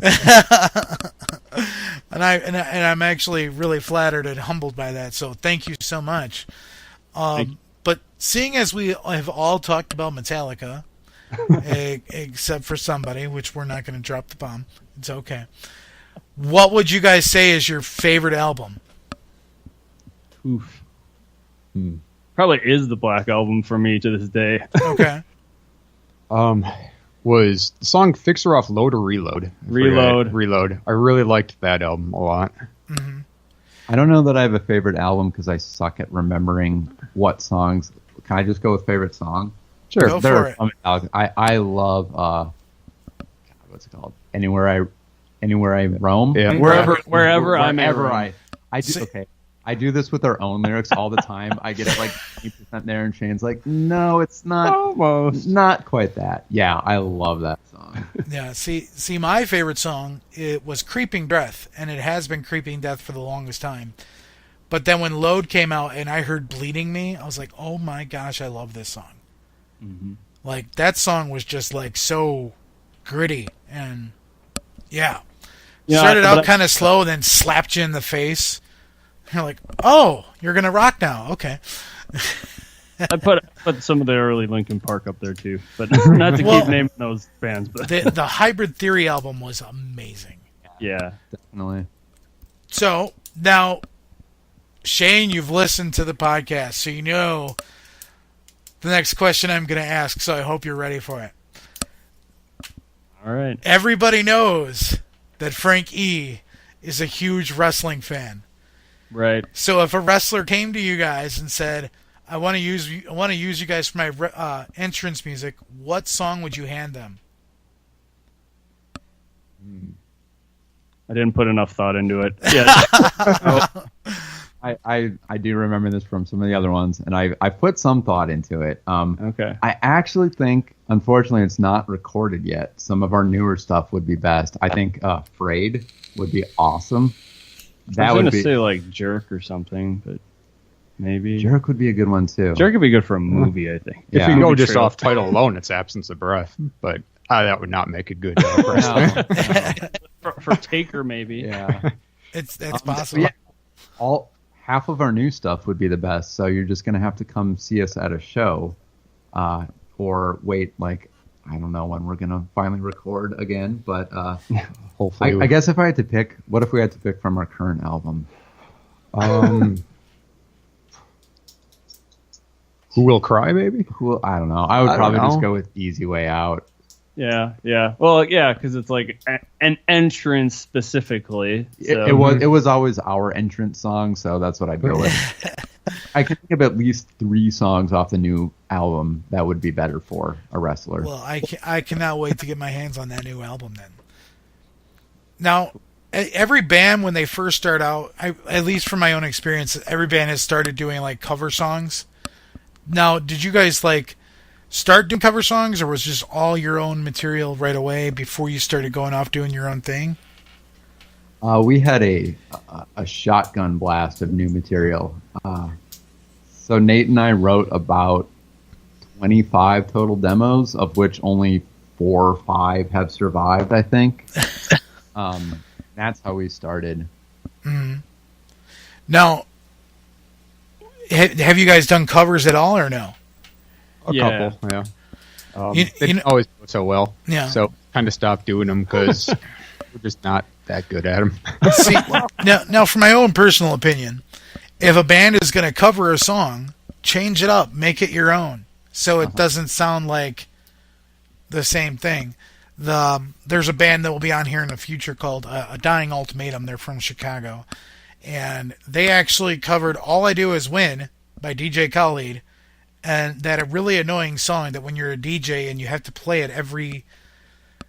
and I'm actually really flattered and humbled by that. So thank you so much. But seeing as we have all talked about Metallica, except for somebody, which we're not going to drop the bomb, it's okay. What would you guys say is your favorite album? Oof. Probably is the Black Album for me to this day. Okay. Was the song Fixer Off Load or Reload? Reload. I really liked that album a lot. Mm-hmm. I don't know that I have a favorite album because I suck at remembering what songs. Can I just go with favorite song? Sure. Go for it. I love what's it called? Anywhere I roam. Yeah. Wherever I do. Okay. I do this with our own lyrics all the time. I get it like 20% there, and Shane's like, no, it's not. Almost. Not quite that. Yeah, I love that song. Yeah, see, my favorite song, it was Creeping Death, and it has been Creeping Death for the longest time. But then when Load came out and I heard Bleeding Me, I was like, oh my gosh, I love this song. Mm-hmm. Like, that song was just like so gritty, and yeah. Started out kind of slow, then slapped you in the face. You're like, oh, you're going to rock now. Okay. I put some of the early Linkin Park up there too, but not to keep naming those bands. But the Hybrid Theory album was amazing. Yeah, definitely. So now, Shane, you've listened to the podcast, so you know the next question I'm going to ask, so I hope you're ready for it. All right. Everybody knows that Frank E. is a huge wrestling fan. Right. So if a wrestler came to you guys and said, I want to use you guys for my entrance music, what song would you hand them? I didn't put enough thought into it. Yeah. I do remember this from some of the other ones, and I put some thought into it. Okay. I actually think, unfortunately, it's not recorded yet. Some of our newer stuff would be best. I think Frayed would be awesome. I was going to say like Jerk or something, but maybe Jerk would be a good one too. Jerk would be good for a movie, I think. If you go just off title alone, it's Absence of Breath, but that would not make it good. for Taker, maybe. Yeah, it's possible. Yeah. Half of our new stuff would be the best, so you're just going to have to come see us at a show, or wait, like, I don't know when we're going to finally record again, but hopefully. I guess if I had to pick, what if we had to pick from our current album? Who Will Cry, maybe? I don't know. I would probably just go with Easy Way Out. Yeah. Well, yeah, because it's like an entrance specifically. So. It was always our entrance song, so that's what I'd go with. I can think of at least 3 songs off the new album that would be better for a wrestler. Well, I cannot wait to get my hands on that new album then. Now, every band, when they first start out, at least from my own experience, every band has started doing like cover songs. Now, did you guys like start doing cover songs, or was just all your own material right away before you started going off doing your own thing? We had a shotgun blast of new material. So Nate and I wrote about 25 total demos, of which only 4 or 5 have survived, I think. That's how we started. Mm-hmm. Now, have you guys done covers at all, or no? A couple, yeah. They didn't always go so well. Yeah. So kind of stopped doing them because we're just not that good at them. See, now, from my own personal opinion, if a band is going to cover a song, change it up, make it your own, so it doesn't sound like the same thing. There's a band that will be on here in the future called A Dying Ultimatum. They're from Chicago, and they actually covered All I Do Is Win by DJ Khaled. And that a really annoying song that when you're a DJ and you have to play it every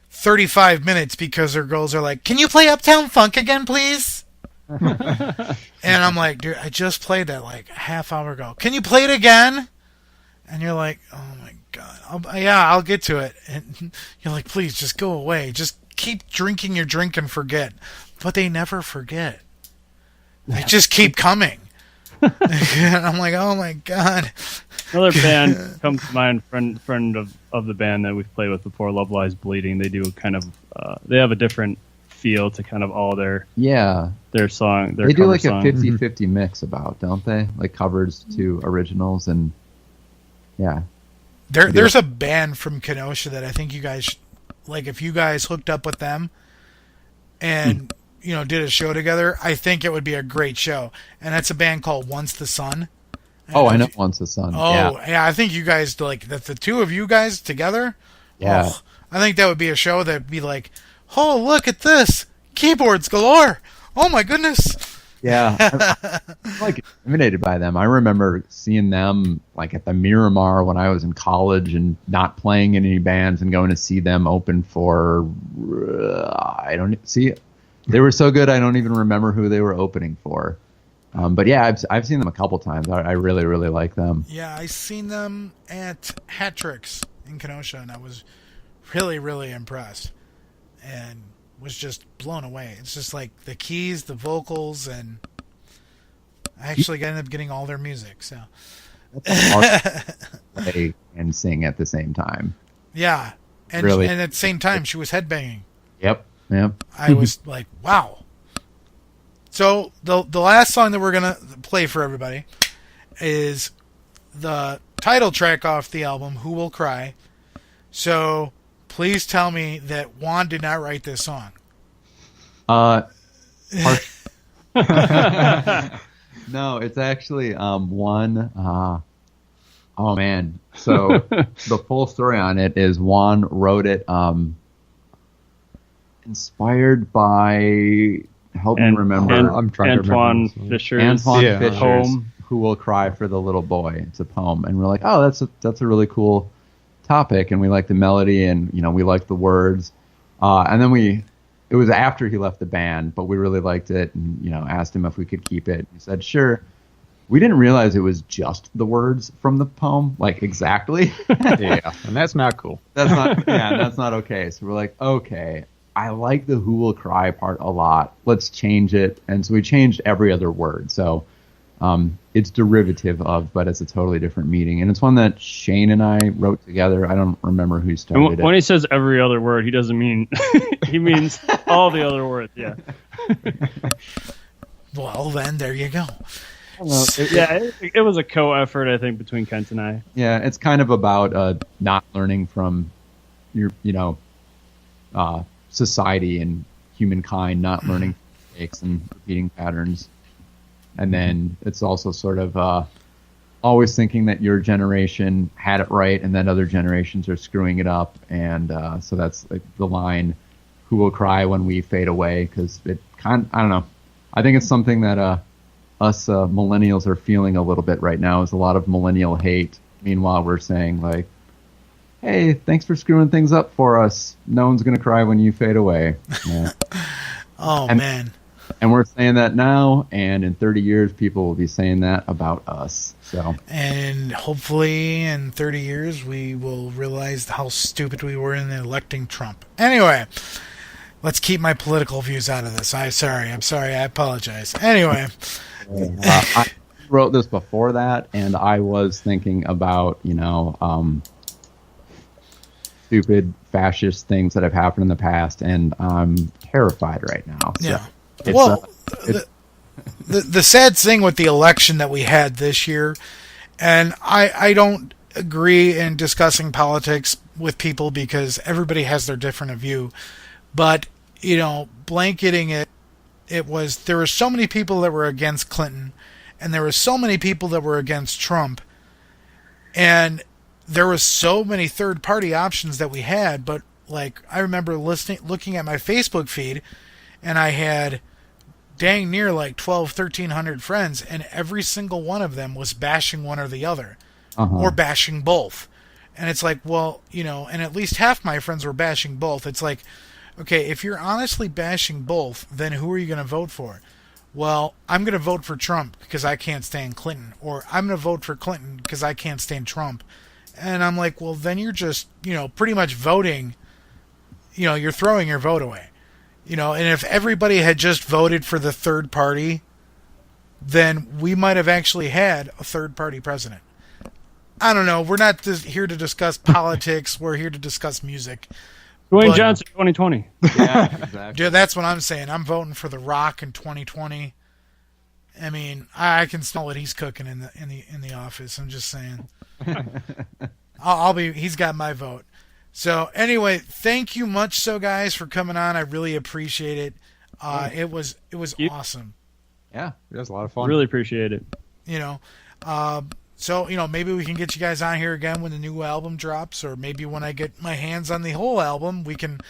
35 minutes because their girls are like, "Can you play Uptown Funk again, please?" And I'm like, dude, I just played that like a half hour ago. Can you play it again? And you're like, oh my God. I'll get to it. And you're like, please just go away. Just keep drinking your drink and forget. But they never forget. They just keep coming. And I'm like, oh my God. Another band comes to mind, friend of the band that we've played with before, Love Lies Bleeding. They do kind of, they have a different feel to kind of all their song. They do like songs. A 50-50 mix about, don't they? Like covers to originals and yeah. There's a band from Kenosha that I think you guys, like if you guys hooked up with them and did a show together, I think it would be a great show. And that's a band called Once the Sun. I know Once the Sun. Oh, yeah. I think you guys, like, the two of you guys together, yeah. I think that would be a show that would be like, oh, look at this. Keyboards galore. Oh, my goodness. Yeah. I'm like intimidated by them. I remember seeing them, like, at the Miramar when I was in college and not playing in any bands and going to see them open for, they were so good I don't even remember who they were opening for. But yeah, I've seen them a couple times. I really, really like them. Yeah, I seen them at Hat Tricks in Kenosha, and I was really, really impressed, and was just blown away. It's just like the keys, the vocals, and I actually ended up getting all their music. So play and sing at the same time. Yeah, and really. And at the same time, she was headbanging. Yep. I was like, wow. So the last song that we're gonna play for everybody is the title track off the album, "Who Will Cry." So please tell me that Juan did not write this song. No, it's actually Juan. Oh man! So the full story on it is Juan wrote it, inspired by. Help me remember. I'm trying Antoine to remember. Fisher's poem, "Who Will Cry for the Little Boy." It's a poem, and we're like, oh, that's a really cool topic, and we like the melody, and we like the words, and then we it was after he left the band, but we really liked it, and asked him if we could keep it. He said sure. We didn't realize it was just the words from the poem, like exactly. Yeah, and that's not cool. That's not okay. So we're like, okay, I like the "who will cry" part a lot. Let's change it, and so we changed every other word. So it's derivative of, but it's a totally different meaning, and it's one that Shane and I wrote together. I don't remember who started it. When he says every other word, he doesn't mean he means all the other words. Yeah. Well, then there you go. It was a co-effort, I think, between Kent and I. Yeah, it's kind of about not learning from your, society and humankind, not learning from mistakes and repeating patterns. And then it's also sort of always thinking that your generation had it right and that other generations are screwing it up. And so that's like the line, "Who will cry when we fade away?" Because I don't know. I think it's something that us millennials are feeling a little bit right now, is a lot of millennial hate. Meanwhile, we're saying like, hey, thanks for screwing things up for us. No one's going to cry when you fade away. Yeah. Man. And we're saying that now, and in 30 years, people will be saying that about us. So, and hopefully in 30 years, we will realize how stupid we were in electing Trump. Anyway, let's keep my political views out of this. I'm sorry. I apologize. Anyway. I wrote this before that, and I was thinking about, stupid fascist things that have happened in the past, and I'm terrified right now. So yeah. The sad thing with the election that we had this year, and I don't agree in discussing politics with people because everybody has their different view, but, blanketing it, there were so many people that were against Clinton, and there were so many people that were against Trump, and there was so many third-party options that we had. But like, I remember looking at my Facebook feed, and I had dang near like 1,300 friends, and every single one of them was bashing one or the other, or bashing both. And it's like, well, and at least half my friends were bashing both. It's like, okay, if you're honestly bashing both, then who are you going to vote for? Well, I'm going to vote for Trump because I can't stand Clinton. Or I'm going to vote for Clinton because I can't stand Trump. And I'm like, well, then you're just, pretty much voting, you're throwing your vote away. And if everybody had just voted for the third party, then we might have actually had a third party president. I don't know. We're not here to discuss politics. We're here to discuss music. Dwayne Johnson, 2020. Yeah, exactly. Dude, that's what I'm saying. I'm voting for The Rock in 2020. I mean, I can smell what he's cooking in the office. I'm just saying. He's got my vote. So anyway, thank you much, guys, for coming on. I really appreciate it. It was awesome. Yeah, it was a lot of fun. Really appreciate it. So, maybe we can get you guys on here again when the new album drops, or maybe when I get my hands on the whole album, we can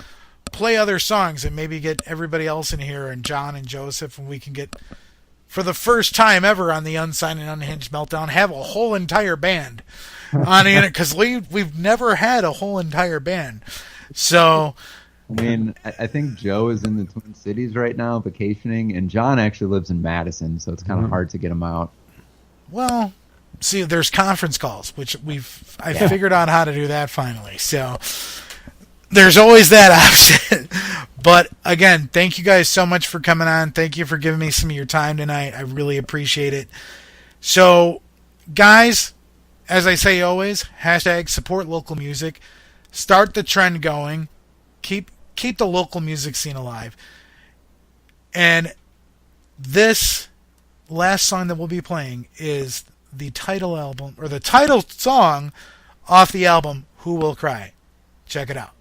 play other songs and maybe get everybody else in here, and John and Joseph, and we can get, for the first time ever on the Unsigned and Unhinged Meltdown, have a whole entire band on it, because we've never had a whole entire band. So, I mean, I think Joe is in the Twin Cities right now vacationing, and John actually lives in Madison, so it's kind of hard to get him out. Well, see, there's conference calls, which I figured out how to do that finally. So there's always that option. But again, thank you guys so much for coming on. Thank you for giving me some of your time tonight. I really appreciate it. So, guys, as I say always, # support local music. Start the trend going. Keep the local music scene alive. And this last song that we'll be playing is the title album, or the title song off the album, Who Will Cry. Check it out.